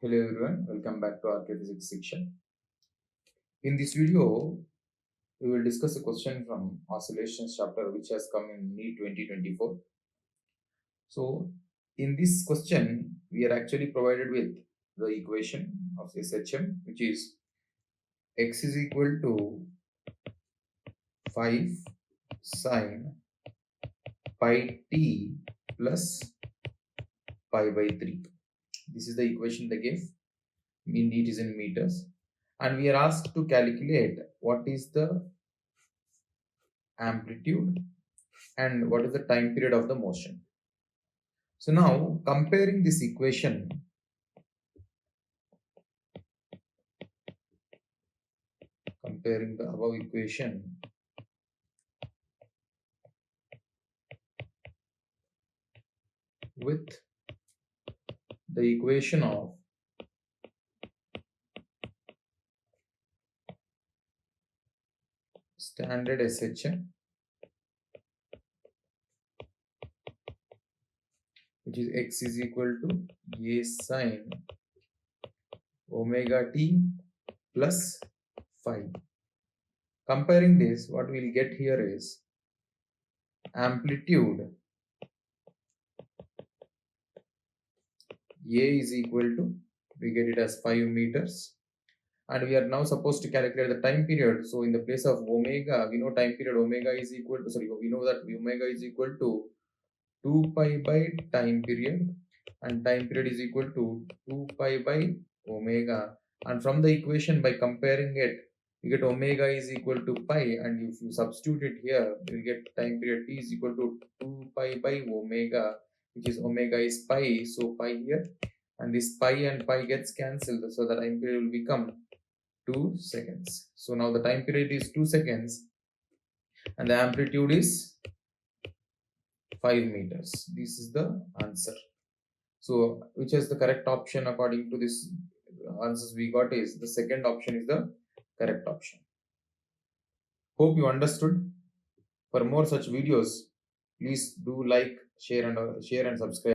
Hello everyone, welcome back to rkphysicsshiksha. In this video, we will discuss a question from oscillations chapter which has come in NEET 2024. So, in this question, we are actually provided with the equation of SHM, which is x is equal to 5 sine 𝜋𝑡 plus pi by 3. This is the equation they gave. NEET is in meters. And we are asked to calculate what is the amplitude and what is the time period of the motion. So now comparing this equation, comparing the above equation with the equation of standard SHM, which is x is equal to a sine omega t plus phi. Comparing this, what we'll get here is amplitude a is equal to, we get it as 5 meters, and we are now supposed to calculate the time period. So in the place of omega, we know time period omega is equal to, we know that omega is equal to 2 pi by time period, and time period is equal to 2 pi by omega. And from the equation, by comparing it, you get omega is equal to pi, and if you substitute it here, you will get time period t is equal to 2 pi by omega, which is omega is pi, so pi here, and this pi and pi gets cancelled, so the time period will become 2 seconds. So now the time period is 2 seconds and the amplitude is 5 meters. This is the answer. So which is the correct option according to this answers we got is the second option is the correct option. Hope you understood. For more such videos, please do like, share and subscribe.